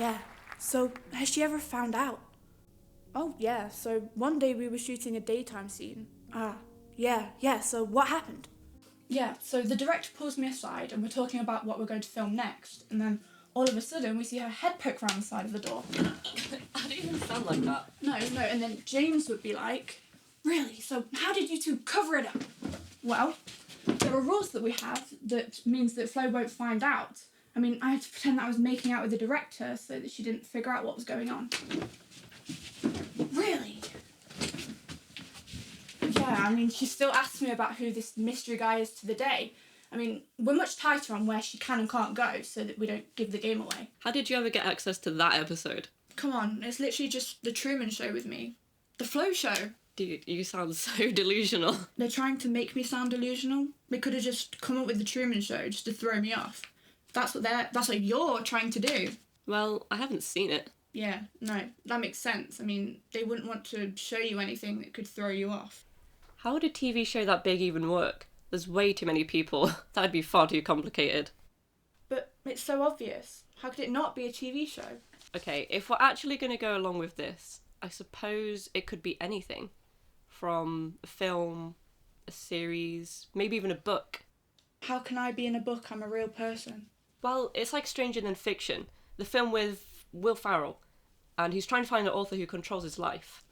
Yeah. So, has she ever found out? Oh, yeah. So, one day we were shooting a daytime scene. Ah, yeah. So, what happened? Yeah, so the director pulls me aside and we're talking about what we're going to film next. And then all of a sudden we see her head poke around the side of the door. I don't even sound like that. No. And then James would be like, really? So, how did you two cover it up? Well, there are rules that we have that means that Flo won't find out. I mean, I had to pretend that I was making out with the director so that she didn't figure out what was going on. Really? Yeah, I mean, she still asks me about who this mystery guy is to the day. I mean, we're much tighter on where she can and can't go so that we don't give the game away. How did you ever get access to that episode? Come on, it's literally just the Truman Show with me. The Flo Show. Dude, you sound so delusional. They're trying to make me sound delusional. They could have just come up with the Truman Show just to throw me off. That's what you're trying to do. Well, I haven't seen it. Yeah, no, that makes sense. I mean, they wouldn't want to show you anything that could throw you off. How would a TV show that big even work? There's way too many people. That'd be far too complicated. But it's so obvious. How could it not be a TV show? Okay, if we're actually going to go along with this, I suppose it could be anything. From a film, a series, maybe even a book. How can I be in a book? I'm a real person. Well, it's like Stranger Than Fiction, the film with Will Ferrell, and he's trying to find an author who controls his life.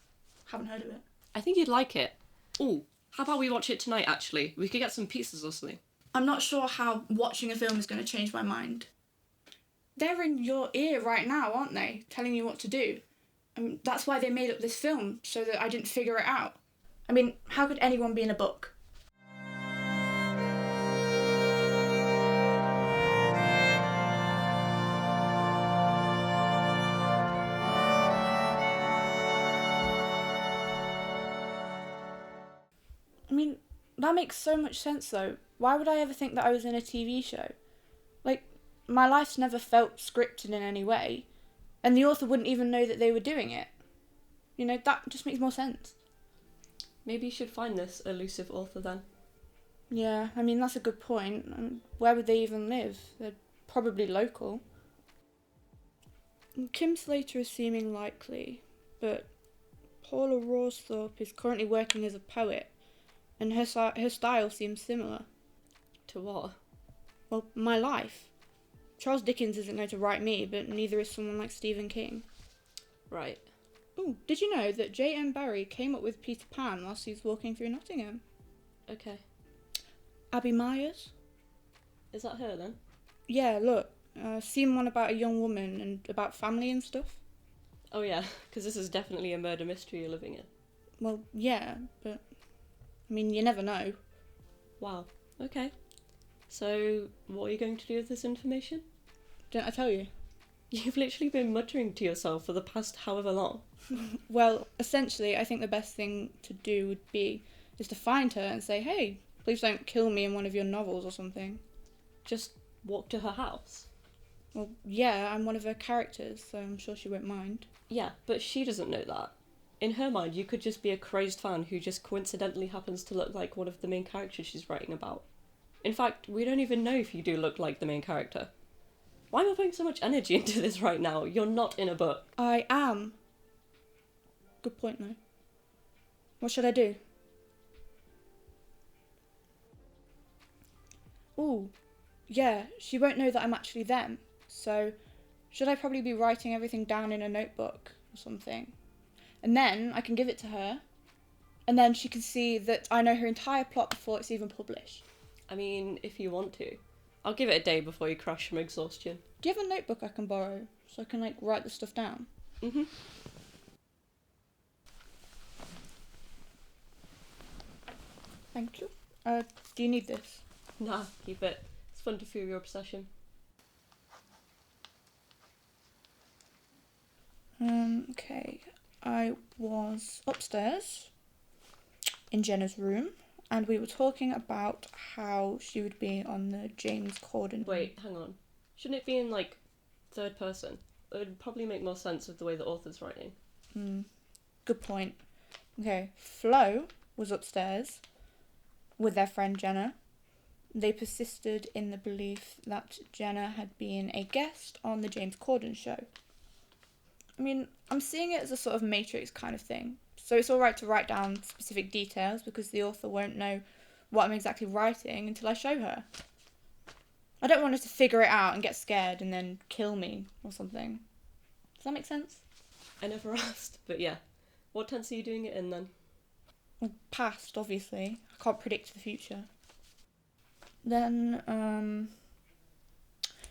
Haven't heard of it. I think you'd like it. Ooh, how about we watch it tonight, actually? We could get some pizzas or something. I'm not sure how watching a film is going to change my mind. They're in your ear right now, aren't they? Telling you what to do. I mean, that's why they made up this film, so that I didn't figure it out. I mean, how could anyone be in a book? I mean, that makes so much sense though. Why would I ever think that I was in a TV show? Like, my life's never felt scripted in any way, and the author wouldn't even know that they were doing it. You know, that just makes more sense. Maybe you should find this elusive author then. Yeah, I mean, that's a good point. I mean, where would they even live? They're probably local. Kim Slater is seeming likely, but Paula Rawsthorpe is currently working as a poet, and her style seems similar. To what? Well, my life. Charles Dickens isn't going to write me, but neither is someone like Stephen King. Right. Oh, did you know that J.M. Barrie came up with Peter Pan whilst he was walking through Nottingham? Okay. Abby Myers? Is that her then? Yeah, look. Seen one about a young woman and about family and stuff. Oh yeah, because this is definitely a murder mystery you're living in. Well, yeah, but I mean, you never know. Wow. Okay. So, what are you going to do with this information? Didn't I tell you? You've literally been muttering to yourself for the past however long. Well, essentially, I think the best thing to do would be just to find her and say, hey, please don't kill me in one of your novels or something. Just walk to her house. Well, yeah, I'm one of her characters, so I'm sure she won't mind. Yeah, but she doesn't know that. In her mind, you could just be a crazed fan who just coincidentally happens to look like one of the main characters she's writing about. In fact, we don't even know if you do look like the main character. Why am I putting so much energy into this right now? You're not in a book. I am. Good point, though. What should I do? Ooh, yeah, she won't know that I'm actually them. So, should I probably be writing everything down in a notebook or something? And then I can give it to her, and then she can see that I know her entire plot before it's even published. I mean, if you want to. I'll give it a day before you crash from exhaustion. Do you have a notebook I can borrow so I can, write the stuff down? Mm-hmm. Thank you. Do you need this? Nah, keep it. It's fun to feel your obsession. Okay. I was upstairs in Jenna's room, and we were talking about how she would be on the James Corden. Wait, hang on. Shouldn't it be in, third person? It would probably make more sense with the way the author's writing. Good point. Okay, Flo was upstairs with their friend Jenna. They persisted in the belief that Jenna had been a guest on the James Corden show. I mean, I'm seeing it as a sort of matrix kind of thing. So it's alright to write down specific details because the author won't know what I'm exactly writing until I show her. I don't want her to figure it out and get scared and then kill me or something. Does that make sense? I never asked, but yeah. What tense are you doing it in then? Well, past, obviously. I can't predict the future. Then,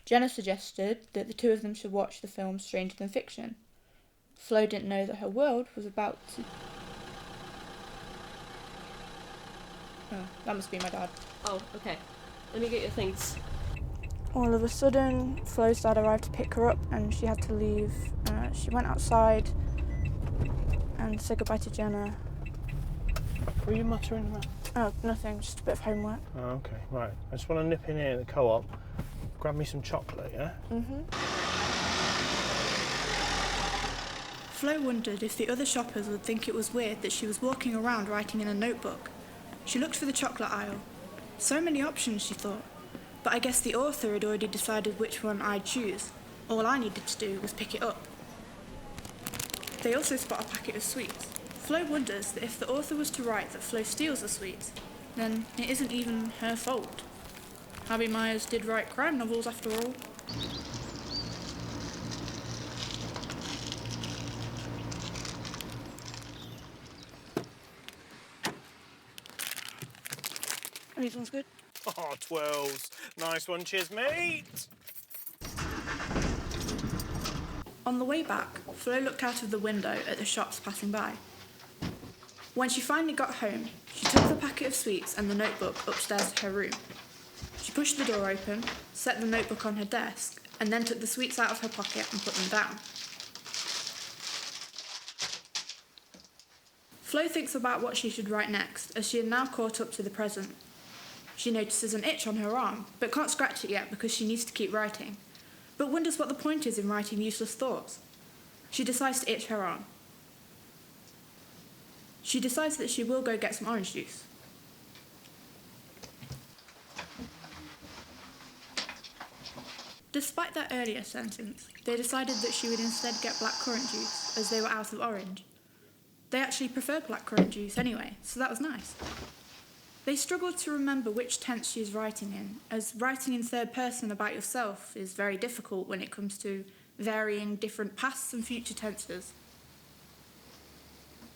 Jenna suggested that the two of them should watch the film Stranger Than Fiction. Flo didn't know that her world was about to... Oh, that must be my dad. Oh, okay. Let me get your things. All of a sudden, Flo's dad arrived to pick her up and she had to leave. She went outside and said goodbye to Jenna. What are you muttering about? Oh, nothing, just a bit of homework. Oh, okay, right. I just want to nip in here at the co-op, grab me some chocolate, yeah? Flo wondered if the other shoppers would think it was weird that she was walking around writing in a notebook. She looked for the chocolate aisle. So many options, she thought. But I guess the author had already decided which one I'd choose. All I needed to do was pick it up. They also spot a packet of sweets. Flo wonders that if the author was to write that Flo steals the sweets, then it isn't even her fault. Abby Myers did write crime novels after all. These ones good? Oh, 12s. Nice one, cheers, mate. On the way back, Flo looked out of the window at the shops passing by. When she finally got home, she took the packet of sweets and the notebook upstairs to her room. She pushed the door open, set the notebook on her desk, and then took the sweets out of her pocket and put them down. Flo thinks about what she should write next, as she had now caught up to the present. She notices an itch on her arm, but can't scratch it yet because she needs to keep writing, but wonders what the point is in writing useless thoughts. She decides to itch her arm. She decides that she will go get some orange juice. Despite that earlier sentence, they decided that she would instead get blackcurrant juice, as they were out of orange. They actually preferred blackcurrant juice anyway, so that was nice. They struggled to remember which tense she is writing in, as writing in third person about yourself is very difficult when it comes to varying different past and future tenses.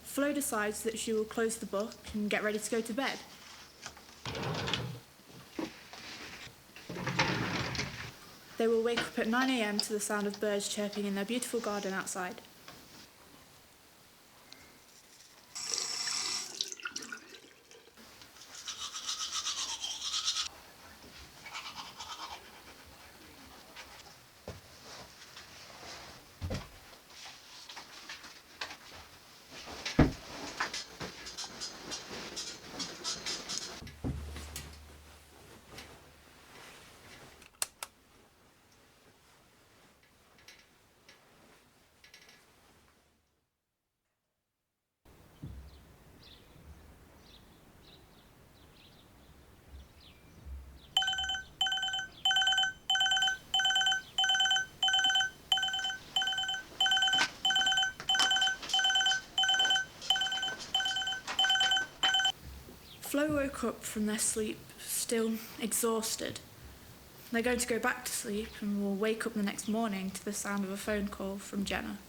Flo decides that she will close the book and get ready to go to bed. They will wake up at 9 a.m. to the sound of birds chirping in their beautiful garden outside. Flo woke up from their sleep, still exhausted. They're going to go back to sleep and will wake up the next morning to the sound of a phone call from Jenna.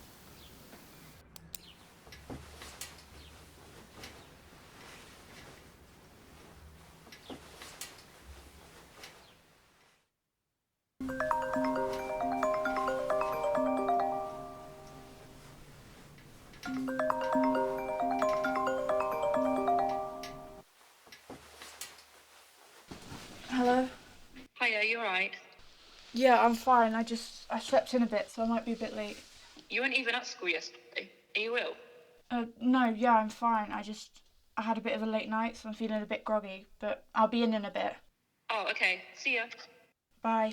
Hello? Hiya, you alright? Yeah, I'm fine. I slept in a bit, so I might be a bit late. You weren't even at school yesterday. Are you ill? No, yeah, I'm fine. I had a bit of a late night, so I'm feeling a bit groggy, but I'll be in a bit. Oh, okay. See ya. Bye.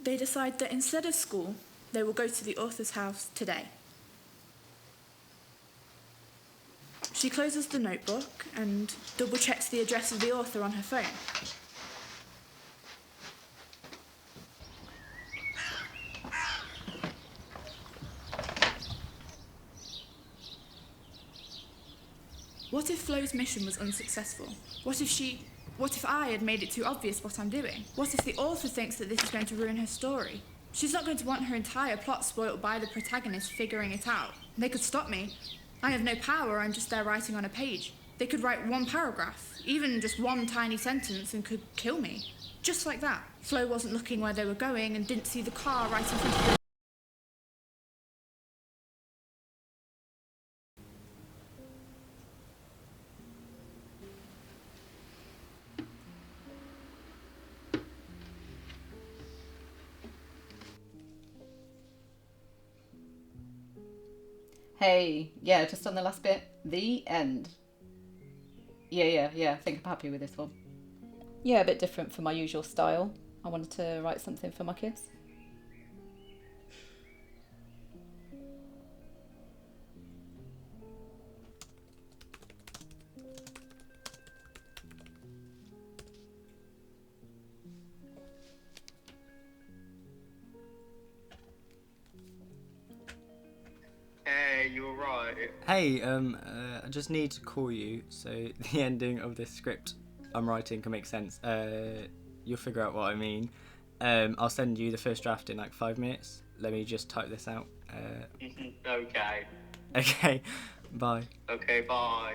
They decide that instead of school, they will go to the author's house today. She closes the notebook and double checks the address of the author on her phone. What if Flo's mission was unsuccessful? What if I had made it too obvious what I'm doing? What if the author thinks that this is going to ruin her story? She's not going to want her entire plot spoilt by the protagonist figuring it out. They could stop me. I have no power, I'm just there writing on a page. They could write one paragraph, even just one tiny sentence, and could kill me. Just like that. Flo wasn't looking where they were going and didn't see the car right in front of them. Hey, yeah, just on the last bit. The end. Yeah, I think I'm happy with this one. Yeah, a bit different from my usual style. I wanted to write something for my kids. Hey, you alright? Hey, I just need to call you so the ending of this script I'm writing can make sense. You'll figure out what I mean. I'll send you the first draft in like 5 minutes. Let me just type this out. Okay. Okay, bye. Okay, bye.